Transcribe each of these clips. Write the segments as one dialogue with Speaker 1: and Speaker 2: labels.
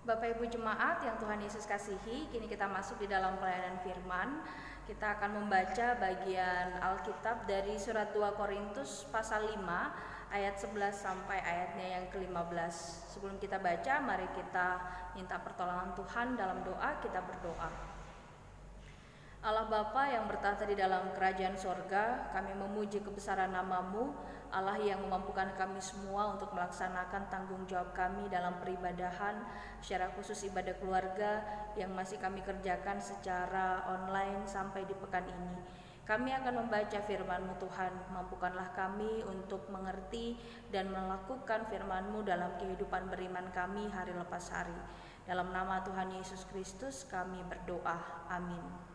Speaker 1: Bapak Ibu Jemaat yang Tuhan Yesus kasihi, kini kita masuk di dalam pelayanan firman. Kita akan membaca bagian Alkitab dari surat 2 Korintus pasal 5 ayat 11 sampai ayatnya yang ke-15. Sebelum kita baca, mari kita minta pertolongan Tuhan dalam doa. Kita berdoa. Allah Bapa yang bertata di dalam kerajaan sorga, kami memuji kebesaran nama-Mu, Allah yang memampukan kami semua untuk melaksanakan tanggung jawab kami dalam peribadahan, secara khusus ibadah keluarga yang masih kami kerjakan secara online sampai di pekan ini. Kami akan membaca firman-Mu Tuhan, mampukanlah kami untuk mengerti dan melakukan firman-Mu dalam kehidupan beriman kami hari lepas hari. Dalam nama Tuhan Yesus Kristus kami berdoa, amin.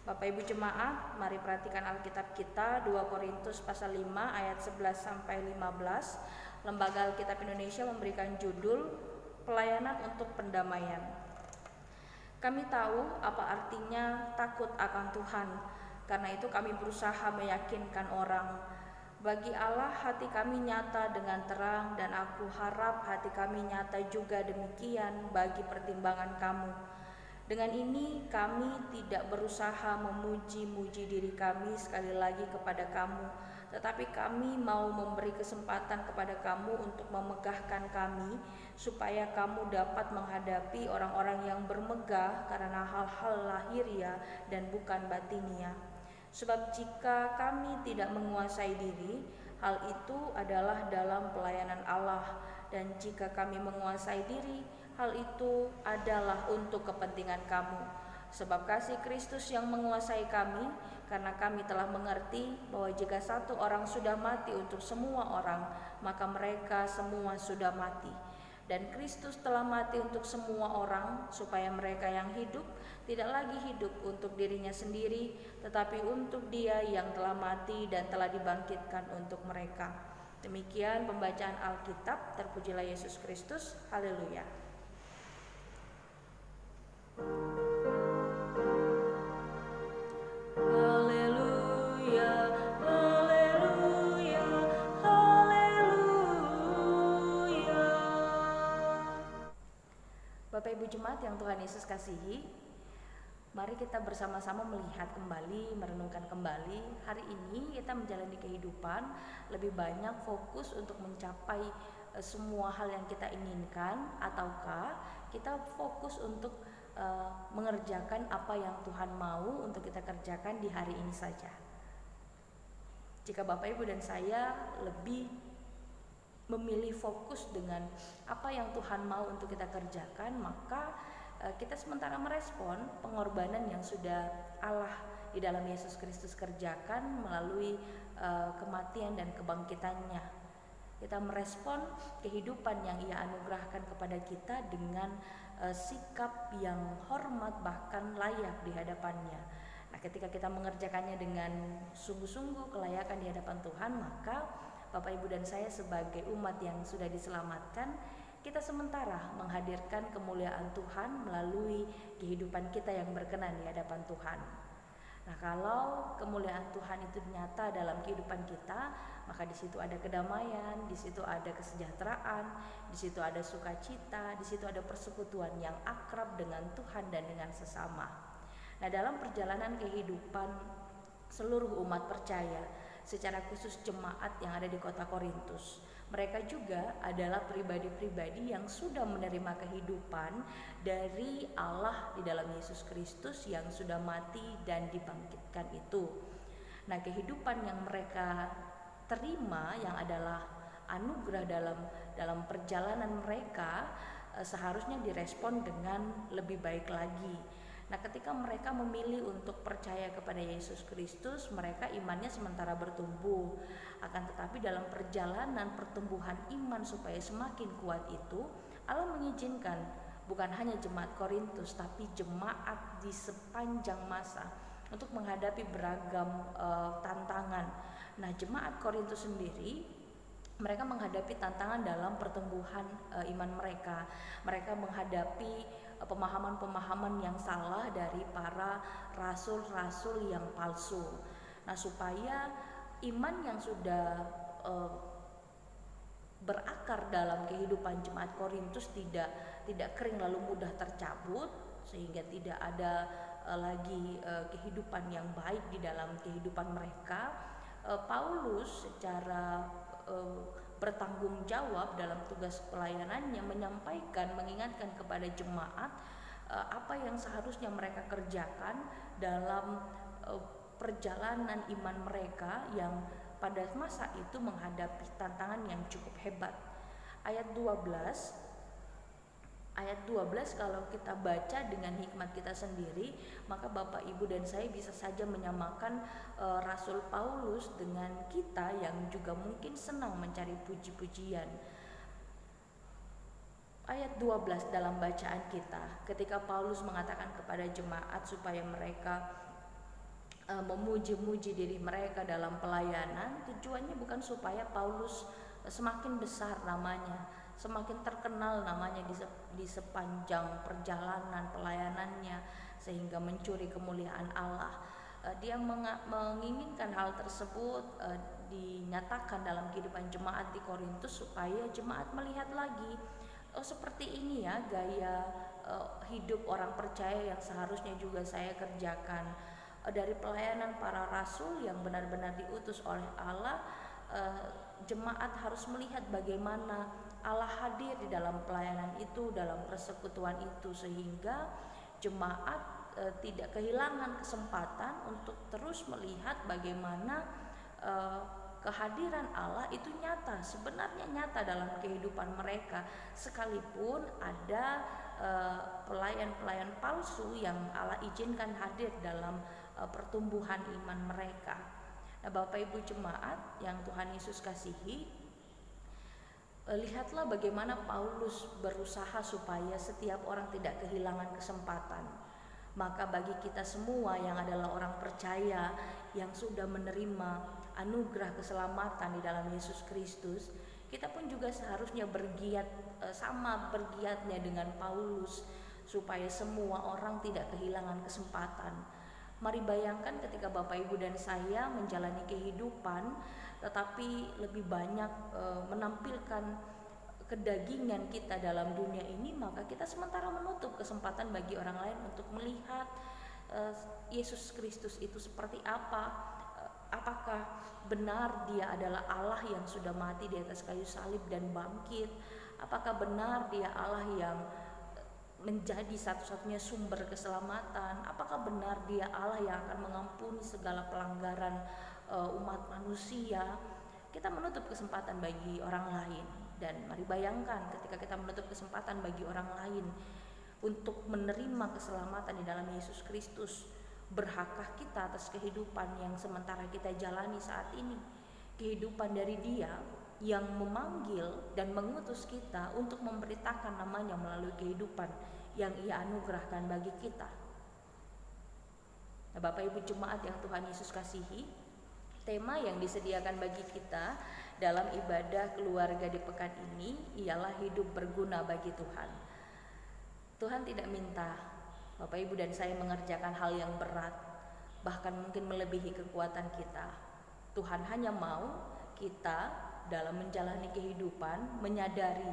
Speaker 1: Bapak Ibu Jemaat, mari perhatikan Alkitab kita 2 Korintus pasal 5 ayat 11 sampai 15. Lembaga Alkitab Indonesia memberikan judul Pelayanan untuk Pendamaian. Kami tahu apa artinya takut akan Tuhan, karena itu kami berusaha meyakinkan orang. Bagi Allah hati kami nyata dengan terang, dan aku harap hati kami nyata juga demikian bagi pertimbangan kamu. Dengan ini kami tidak berusaha memuji-muji diri kami sekali lagi kepada kamu, tetapi kami mau memberi kesempatan kepada kamu untuk memegahkan kami, supaya kamu dapat menghadapi orang-orang yang bermegah karena hal-hal lahiriah dan bukan batinia. Sebab jika kami tidak menguasai diri, hal itu adalah dalam pelayanan Allah, dan jika kami menguasai diri, hal itu adalah untuk kepentingan kamu. Sebab kasih Kristus yang menguasai kami, karena kami telah mengerti bahwa jika satu orang sudah mati untuk semua orang, maka mereka semua sudah mati. Dan Kristus telah mati untuk semua orang, supaya mereka yang hidup tidak lagi hidup untuk dirinya sendiri, tetapi untuk Dia yang telah mati dan telah dibangkitkan untuk mereka. Demikian pembacaan Alkitab. Terpujilah Yesus Kristus. Haleluya. Haleluya, haleluya, haleluya. Bapak Ibu Jemaat yang Tuhan Yesus kasihi, mari kita bersama-sama melihat kembali, merenungkan kembali. Hari ini kita menjalani kehidupan lebih banyak fokus untuk mencapai semua hal yang kita inginkan, ataukah kita fokus untuk mengerjakan apa yang Tuhan mau untuk kita kerjakan di hari ini saja. Jika Bapak Ibu dan saya lebih memilih fokus dengan apa yang Tuhan mau untuk kita kerjakan, maka kita sementara merespon pengorbanan yang sudah Allah di dalam Yesus Kristus kerjakan melalui kematian dan kebangkitannya. Kita merespon kehidupan yang Ia anugerahkan kepada kita dengan sikap yang hormat bahkan layak di hadapannya. Nah, ketika kita mengerjakannya dengan sungguh-sungguh kelayakan di hadapan Tuhan, maka Bapak Ibu dan saya sebagai umat yang sudah diselamatkan, kita sementara menghadirkan kemuliaan Tuhan melalui kehidupan kita yang berkenan di hadapan Tuhan. Nah, kalau kemuliaan Tuhan itu nyata dalam kehidupan kita, maka di situ ada kedamaian, di situ ada kesejahteraan, di situ ada sukacita, di situ ada persekutuan yang akrab dengan Tuhan dan dengan sesama. Nah, dalam perjalanan kehidupan seluruh umat percaya, secara khusus jemaat yang ada di kota Korintus, mereka juga adalah pribadi-pribadi yang sudah menerima kehidupan dari Allah di dalam Yesus Kristus yang sudah mati dan dibangkitkan itu. Nah, kehidupan yang mereka terima yang adalah anugerah dalam perjalanan mereka seharusnya direspon dengan lebih baik lagi. Nah, ketika mereka memilih untuk percaya kepada Yesus Kristus, mereka imannya sementara bertumbuh. Akan tetapi dalam perjalanan pertumbuhan iman supaya semakin kuat itu, Allah mengizinkan bukan hanya jemaat Korintus, tapi jemaat di sepanjang masa untuk menghadapi beragam tantangan. Nah, jemaat Korintus sendiri, mereka menghadapi tantangan dalam pertumbuhan iman mereka. Mereka menghadapi pemahaman-pemahaman yang salah dari para rasul-rasul yang palsu. Nah, supaya iman yang sudah akar dalam kehidupan jemaat Korintus tidak kering lalu mudah tercabut, sehingga tidak ada lagi kehidupan yang baik di dalam kehidupan mereka. Paulus secara bertanggung jawab dalam tugas pelayanannya mengingatkan kepada jemaat apa yang seharusnya mereka kerjakan dalam perjalanan iman mereka yang pada masa itu menghadapi tantangan yang cukup hebat. Ayat 12 kalau kita baca dengan hikmat kita sendiri, maka Bapak Ibu dan saya bisa saja menyamakan Rasul Paulus dengan kita yang juga mungkin senang mencari puji-pujian. Ayat 12 dalam bacaan kita, ketika Paulus mengatakan kepada jemaat supaya mereka memuji-muji diri mereka dalam pelayanan, tujuannya bukan supaya Paulus semakin besar namanya, semakin terkenal namanya di sepanjang perjalanan pelayanannya sehingga mencuri kemuliaan Allah. Dia menginginkan hal tersebut dinyatakan dalam kehidupan jemaat di Korintus supaya jemaat melihat lagi, oh seperti ini ya gaya hidup orang percaya yang seharusnya juga saya kerjakan. Dari pelayanan para rasul yang benar-benar diutus oleh Allah, jemaat harus melihat bagaimana Allah hadir di dalam pelayanan itu, dalam persekutuan itu, sehingga jemaat tidak kehilangan kesempatan untuk terus melihat bagaimana kehadiran Allah itu sebenarnya nyata dalam kehidupan mereka, sekalipun ada pelayan-pelayan palsu yang Allah izinkan hadir dalam pertumbuhan iman mereka. Nah, Bapak Ibu jemaat yang Tuhan Yesus kasihi, lihatlah bagaimana Paulus berusaha supaya setiap orang tidak kehilangan kesempatan. Maka bagi kita semua yang adalah orang percaya yang sudah menerima anugerah keselamatan di dalam Yesus Kristus, kita pun juga seharusnya bergiat sama bergiatnya dengan Paulus supaya semua orang tidak kehilangan kesempatan. Mari bayangkan ketika Bapak Ibu dan saya menjalani kehidupan tetapi lebih banyak menampilkan kedagingan kita dalam dunia ini, maka kita sementara menutup kesempatan bagi orang lain untuk melihat Yesus Kristus itu seperti apa. Apakah benar dia adalah Allah yang sudah mati di atas kayu salib dan bangkit? Apakah benar dia Allah yang menjadi satu-satunya sumber keselamatan? Apakah benar dia Allah yang akan mengampuni segala pelanggaran umat manusia? Kita menutup kesempatan bagi orang lain. Dan mari bayangkan ketika kita menutup kesempatan bagi orang lain untuk menerima keselamatan di dalam Yesus Kristus, berhakkah kita atas kehidupan yang sementara kita jalani saat ini? Kehidupan dari Dia yang memanggil dan mengutus kita untuk memberitakan namanya melalui kehidupan yang Ia anugerahkan bagi kita. Nah, Bapak Ibu jemaat yang Tuhan Yesus kasihi, tema yang disediakan bagi kita dalam ibadah keluarga di pekan ini ialah hidup berguna bagi Tuhan. Tuhan tidak minta Bapak Ibu dan saya mengerjakan hal yang berat, bahkan mungkin melebihi kekuatan kita. Tuhan hanya mau kita dalam menjalani kehidupan menyadari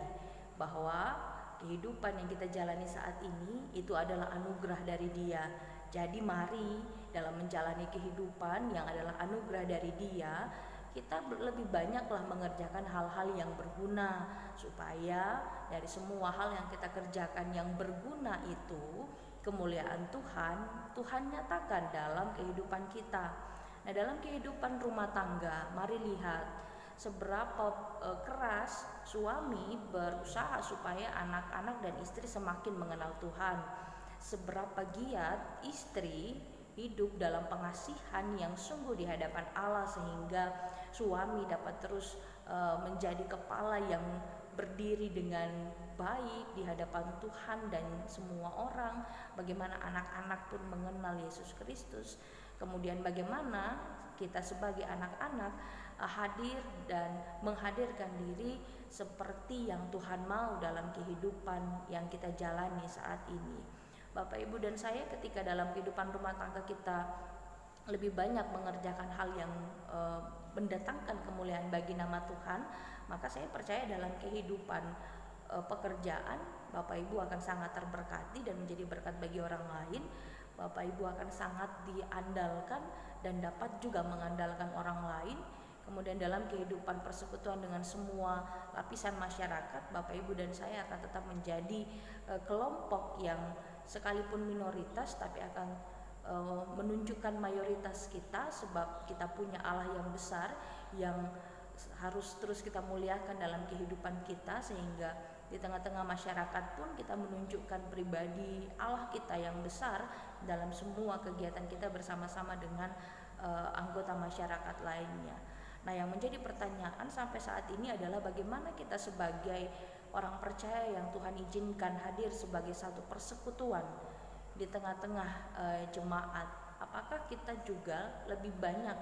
Speaker 1: bahwa kehidupan yang kita jalani saat ini itu adalah anugerah dari Dia. Jadi mari dalam menjalani kehidupan yang adalah anugerah dari Dia, kita lebih banyaklah mengerjakan hal-hal yang berguna, supaya dari semua hal yang kita kerjakan yang berguna itu kemuliaan Tuhan nyatakan dalam kehidupan kita. Nah, dalam kehidupan rumah tangga, mari lihat seberapa keras suami berusaha supaya anak-anak dan istri semakin mengenal Tuhan. Seberapa giat istri hidup dalam pengasihan yang sungguh di hadapan Allah sehingga suami dapat terus menjadi kepala yang berdiri dengan baik di hadapan Tuhan dan semua orang. Bagaimana anak-anak pun mengenal Yesus Kristus. Kemudian bagaimana kita sebagai anak-anak hadir dan menghadirkan diri seperti yang Tuhan mau dalam kehidupan yang kita jalani saat ini. Bapak Ibu dan saya ketika dalam kehidupan rumah tangga kita lebih banyak mengerjakan hal yang mendatangkan kemuliaan bagi nama Tuhan, maka saya percaya dalam kehidupan pekerjaan Bapak Ibu akan sangat terberkati dan menjadi berkat bagi orang lain. Bapak Ibu akan sangat diandalkan dan dapat juga mengandalkan orang lain. Kemudian dalam kehidupan persekutuan dengan semua lapisan masyarakat, Bapak Ibu dan saya akan tetap menjadi kelompok yang sekalipun minoritas tapi akan menunjukkan mayoritas kita, sebab kita punya Allah yang besar yang harus terus kita muliakan dalam kehidupan kita, sehingga di tengah-tengah masyarakat pun kita menunjukkan pribadi Allah kita yang besar dalam semua kegiatan kita bersama-sama dengan anggota masyarakat lainnya. Nah, yang menjadi pertanyaan sampai saat ini adalah bagaimana kita sebagai orang percaya yang Tuhan izinkan hadir sebagai satu persekutuan di tengah-tengah jemaat, apakah kita juga lebih banyak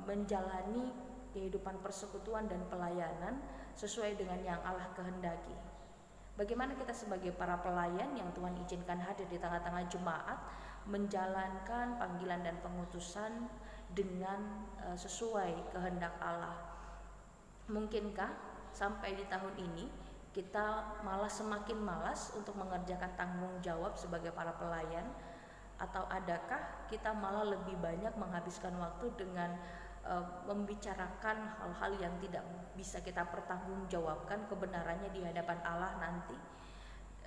Speaker 1: menjalani kehidupan persekutuan dan pelayanan sesuai dengan yang Allah kehendaki? Bagaimana kita sebagai para pelayan yang Tuhan izinkan hadir di tengah-tengah jemaat menjalankan panggilan dan pengutusan dengan sesuai kehendak Allah? Mungkinkah sampai di tahun ini kita malah semakin malas untuk mengerjakan tanggung jawab sebagai para pelayan, atau adakah kita malah lebih banyak menghabiskan waktu dengan membicarakan hal-hal yang tidak bisa kita pertanggungjawabkan kebenarannya di hadapan Allah nanti?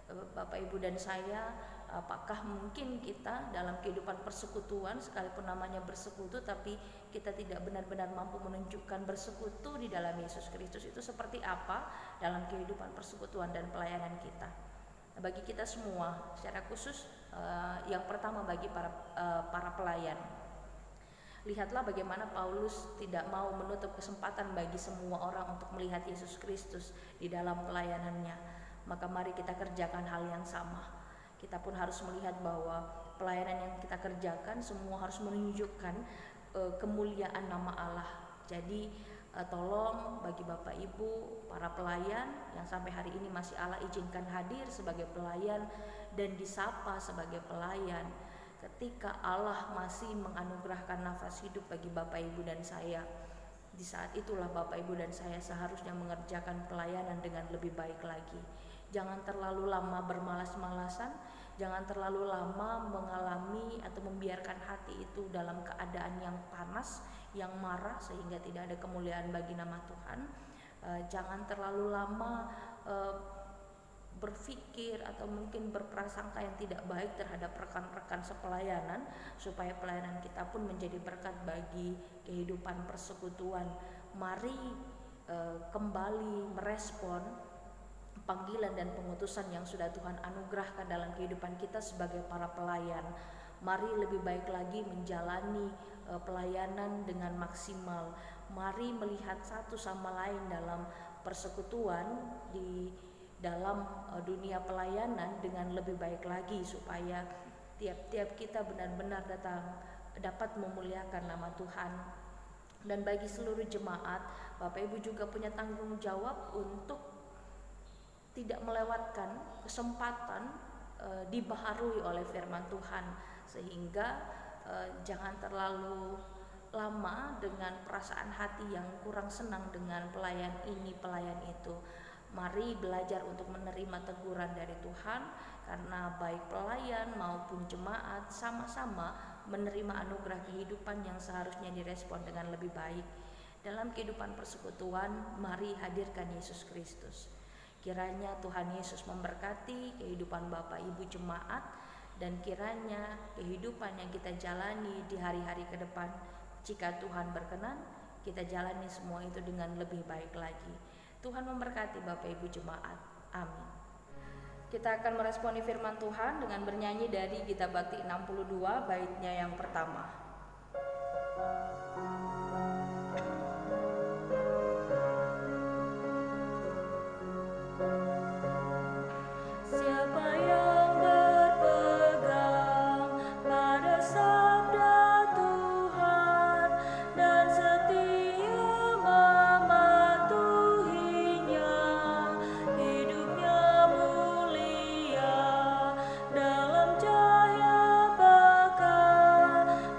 Speaker 1: Bapak Ibu dan saya, apakah mungkin kita dalam kehidupan persekutuan, sekalipun namanya bersekutu, tapi kita tidak benar-benar mampu menunjukkan bersekutu di dalam Yesus Kristus itu seperti apa dalam kehidupan persekutuan dan pelayanan kita? Bagi kita semua, secara khusus yang pertama bagi para pelayan, lihatlah bagaimana Paulus tidak mau menutup kesempatan bagi semua orang untuk melihat Yesus Kristus di dalam pelayanannya. Maka mari kita kerjakan hal yang sama. Kita pun harus melihat bahwa pelayanan yang kita kerjakan semua harus menunjukkan kemuliaan nama Allah. Jadi tolong bagi Bapak Ibu, para pelayan yang sampai hari ini masih Allah izinkan hadir sebagai pelayan dan disapa sebagai pelayan, ketika Allah masih menganugerahkan nafas hidup bagi Bapak Ibu dan saya, di saat itulah Bapak Ibu dan saya seharusnya mengerjakan pelayanan dengan lebih baik lagi. Jangan terlalu lama bermalas-malasan, jangan terlalu lama mengalami atau membiarkan hati itu dalam keadaan yang panas, yang marah, sehingga tidak ada kemuliaan bagi nama Tuhan. Jangan terlalu lama berpikir atau mungkin berprasangka yang tidak baik terhadap rekan-rekan sepelayanan, supaya pelayanan kita pun menjadi berkat bagi kehidupan persekutuan. Mari kembali merespon panggilan dan pengutusan yang sudah Tuhan anugerahkan dalam kehidupan kita sebagai para pelayan. Mari lebih baik lagi menjalani pelayanan dengan maksimal. Mari melihat satu sama lain dalam persekutuan di dalam dunia pelayanan dengan lebih baik lagi, supaya tiap-tiap kita benar-benar dapat memuliakan nama Tuhan. Dan bagi seluruh jemaat, Bapak Ibu juga punya tanggung jawab untuk tidak melewatkan kesempatan dibaharui oleh firman Tuhan, sehingga jangan terlalu lama dengan perasaan hati yang kurang senang dengan pelayan ini, pelayan itu. Mari belajar untuk menerima teguran dari Tuhan, karena baik pelayan maupun jemaat sama-sama menerima anugerah kehidupan yang seharusnya direspon dengan lebih baik. Dalam kehidupan persekutuan, mari hadirkan Yesus Kristus. Kiranya Tuhan Yesus memberkati kehidupan Bapak Ibu jemaat, dan kiranya kehidupan yang kita jalani di hari-hari ke depan, jika Tuhan berkenan, kita jalani semua itu dengan lebih baik lagi. Tuhan memberkati Bapak Ibu jemaat. Amin. Kita akan meresponi firman Tuhan dengan bernyanyi dari Gita Bakti 62, baitnya yang pertama.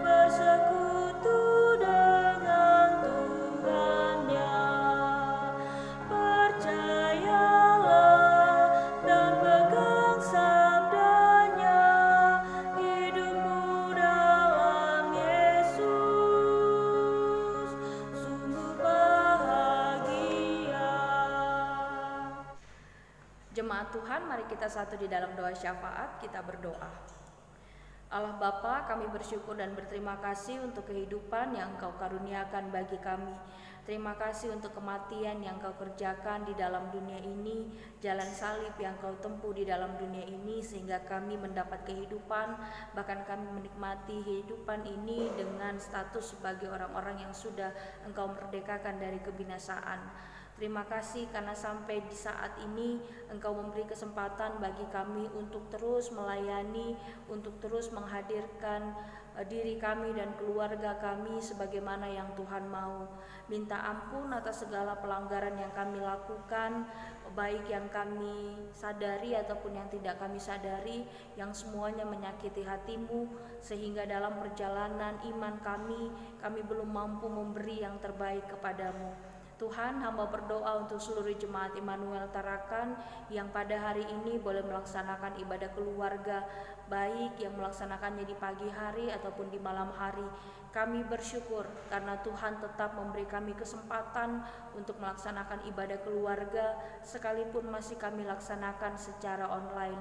Speaker 2: Bersekutu
Speaker 1: Jemaat Tuhan, mari kita satu di dalam doa syafaat, kita berdoa. Allah Bapa, kami bersyukur dan berterima kasih untuk kehidupan yang Engkau karuniakan bagi kami. Terima kasih untuk kematian yang Kau kerjakan di dalam dunia ini, jalan salib yang Kau tempuh di dalam dunia ini sehingga kami mendapat kehidupan, bahkan kami menikmati kehidupan ini dengan status sebagai orang-orang yang sudah Engkau merdekakan dari kebinasaan. Terima kasih karena sampai di saat ini Engkau memberi kesempatan bagi kami untuk terus melayani, untuk terus menghadirkan diri kami dan keluarga kami sebagaimana yang Tuhan mau. Minta ampun atas segala pelanggaran yang kami lakukan, baik yang kami sadari ataupun yang tidak kami sadari, yang semuanya menyakiti hati-Mu, sehingga dalam perjalanan iman kami belum mampu memberi yang terbaik kepadamu. Tuhan, hamba berdoa untuk seluruh jemaat Immanuel Tarakan yang pada hari ini boleh melaksanakan ibadah keluarga, baik yang melaksanakannya di pagi hari ataupun di malam hari. Kami bersyukur karena Tuhan tetap memberi kami kesempatan untuk melaksanakan ibadah keluarga sekalipun masih kami laksanakan secara online.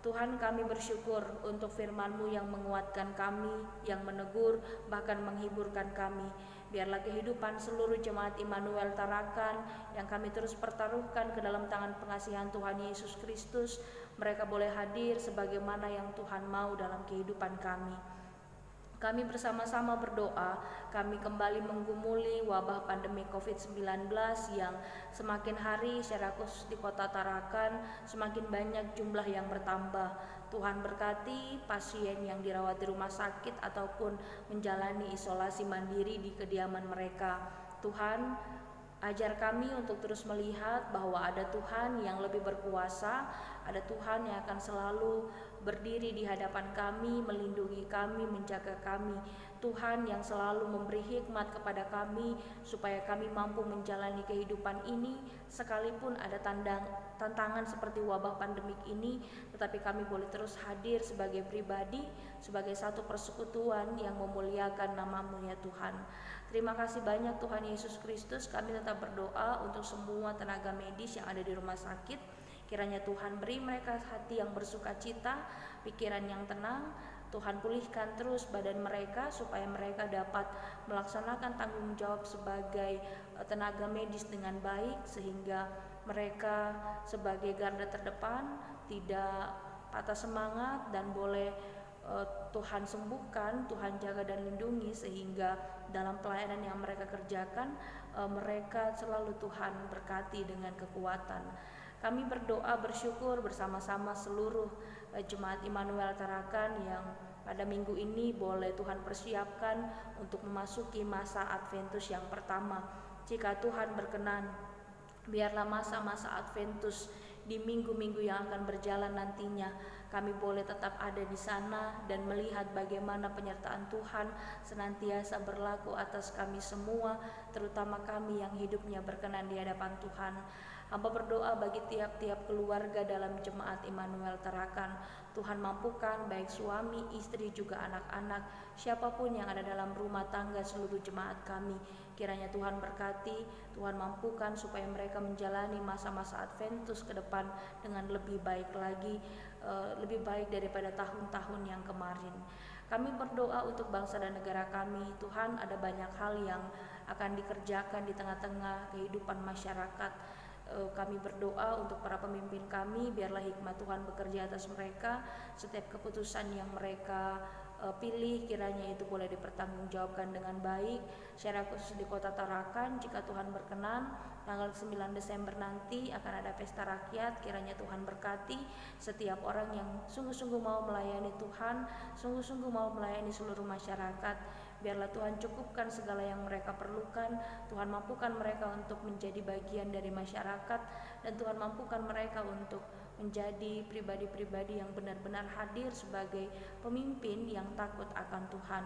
Speaker 1: Tuhan, kami bersyukur untuk firman-Mu yang menguatkan kami, yang menegur, bahkan menghiburkan kami. Biarlah kehidupan seluruh jemaat Immanuel Tarakan yang kami terus pertaruhkan ke dalam tangan pengasihan Tuhan Yesus Kristus, mereka boleh hadir sebagaimana yang Tuhan mau dalam kehidupan kami. Kami bersama-sama berdoa, kami kembali menggumuli wabah pandemi COVID-19 yang semakin hari secara khusus di kota Tarakan semakin banyak jumlah yang bertambah. Tuhan berkati pasien yang dirawat di rumah sakit ataupun menjalani isolasi mandiri di kediaman mereka. Tuhan, ajar kami untuk terus melihat bahwa ada Tuhan yang lebih berkuasa, ada Tuhan yang akan selalu berdiri di hadapan kami, melindungi kami, menjaga kami. Tuhan yang selalu memberi hikmat kepada kami supaya kami mampu menjalani kehidupan ini sekalipun ada tantangan seperti wabah pandemik ini, tetapi kami boleh terus hadir sebagai pribadi, sebagai satu persekutuan yang memuliakan nama-Mu ya Tuhan. Terima kasih banyak Tuhan Yesus Kristus. Kami tetap berdoa untuk semua tenaga medis yang ada di rumah sakit. Kiranya Tuhan beri mereka hati yang bersuka cita, pikiran yang tenang. Tuhan pulihkan terus badan mereka supaya mereka dapat melaksanakan tanggung jawab sebagai tenaga medis dengan baik, sehingga mereka sebagai garda terdepan tidak patah semangat dan boleh Tuhan sembuhkan, Tuhan jaga dan lindungi, sehingga dalam pelayanan yang mereka kerjakan mereka selalu Tuhan berkati dengan kekuatan. Kami berdoa bersyukur bersama-sama seluruh jemaat Immanuel Tarakan yang pada minggu ini boleh Tuhan persiapkan untuk memasuki masa Adventus yang pertama. Jika Tuhan berkenan, biarlah masa-masa Adventus di minggu-minggu yang akan berjalan nantinya kami boleh tetap ada di sana dan melihat bagaimana penyertaan Tuhan senantiasa berlaku atas kami semua, terutama kami yang hidupnya berkenan di hadapan Tuhan. Hamba berdoa bagi tiap-tiap keluarga dalam jemaat Immanuel Tarakan. Tuhan mampukan baik suami, istri, juga anak-anak, siapapun yang ada dalam rumah tangga seluruh jemaat kami. Kiranya Tuhan berkati, Tuhan mampukan supaya mereka menjalani masa-masa Adventus ke depan dengan lebih baik lagi, lebih baik daripada tahun-tahun yang kemarin. Kami berdoa untuk bangsa dan negara kami. Tuhan, ada banyak hal yang akan dikerjakan di tengah-tengah kehidupan masyarakat. Kami berdoa untuk para pemimpin kami, biarlah hikmat Tuhan bekerja atas mereka. Setiap keputusan yang mereka pilih kiranya itu boleh dipertanggungjawabkan dengan baik. Secara khusus di kota Tarakan, jika Tuhan berkenan, tanggal 9 Desember nanti akan ada pesta rakyat. Kiranya Tuhan berkati setiap orang yang sungguh-sungguh mau melayani Tuhan, sungguh-sungguh mau melayani seluruh masyarakat. Biarlah Tuhan cukupkan segala yang mereka perlukan. Tuhan mampukan mereka untuk menjadi bagian dari masyarakat, dan Tuhan mampukan mereka untuk menjadi pribadi-pribadi yang benar-benar hadir sebagai pemimpin yang takut akan Tuhan.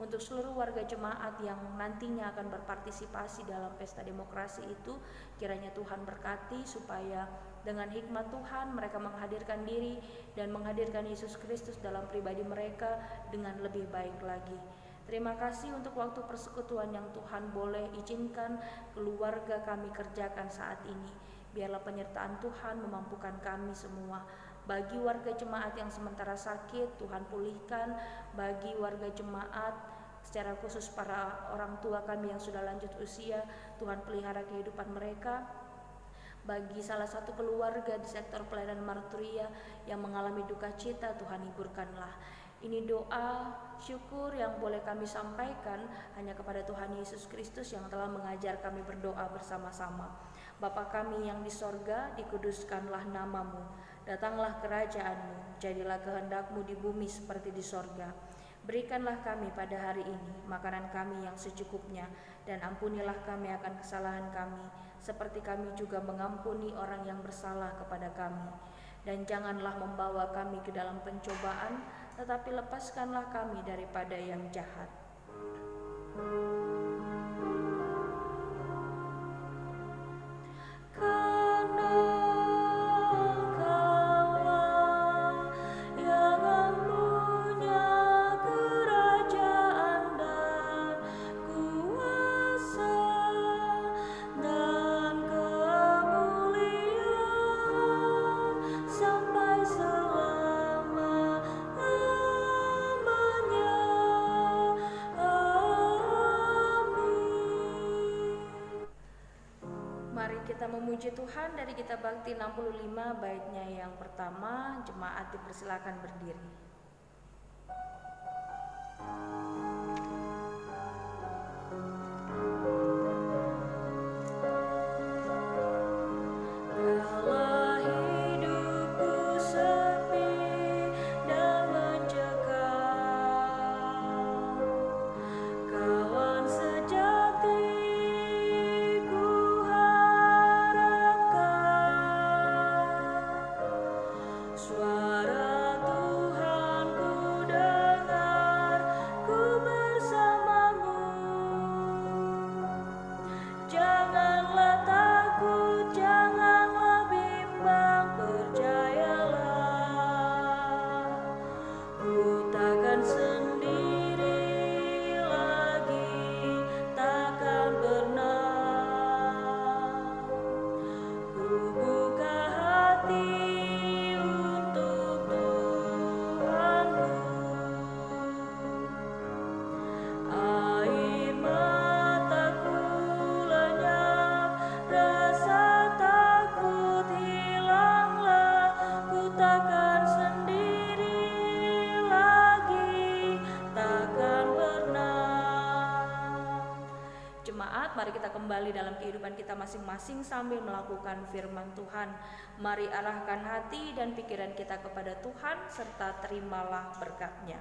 Speaker 1: Untuk seluruh warga jemaat yang nantinya akan berpartisipasi dalam pesta demokrasi itu, kiranya Tuhan berkati supaya dengan hikmat Tuhan mereka menghadirkan diri dan menghadirkan Yesus Kristus dalam pribadi mereka dengan lebih baik lagi. Terima kasih untuk waktu persekutuan yang Tuhan boleh izinkan keluarga kami kerjakan saat ini. Biarlah penyertaan Tuhan memampukan kami semua. Bagi warga jemaat yang sementara sakit, Tuhan pulihkan. Bagi warga jemaat, secara khusus para orang tua kami yang sudah lanjut usia, Tuhan pelihara kehidupan mereka. Bagi salah satu keluarga di sektor pelayanan marturia yang mengalami duka cita, Tuhan hiburkanlah. Ini doa syukur yang boleh kami sampaikan hanya kepada Tuhan Yesus Kristus yang telah mengajar kami berdoa bersama-sama. Bapa kami yang di sorga, dikuduskanlah namamu. Datanglah kerajaanmu, jadilah kehendakmu di bumi seperti di sorga. Berikanlah kami pada hari ini makanan kami yang secukupnya, dan ampunilah kami akan kesalahan kami, seperti kami juga mengampuni orang yang bersalah kepada kami. Dan janganlah membawa kami ke dalam pencobaan, tetapi lepaskanlah kami daripada yang jahat. Mari kita memuji Tuhan dari kitab Bakti 65 baitnya yang pertama. Jemaat dipersilakan berdiri. Mari kita kembali dalam kehidupan kita masing-masing sambil melakukan firman Tuhan. Mari arahkan hati dan pikiran kita kepada Tuhan serta terimalah berkat-Nya.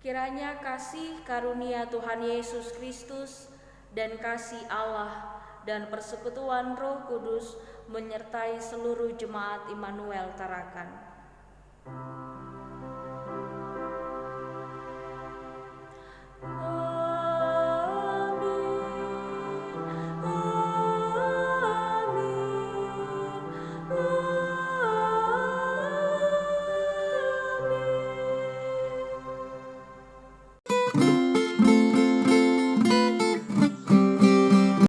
Speaker 1: Kiranya kasih karunia Tuhan Yesus Kristus dan kasih Allah dan persekutuan Roh Kudus menyertai seluruh jemaat Immanuel Tarakan.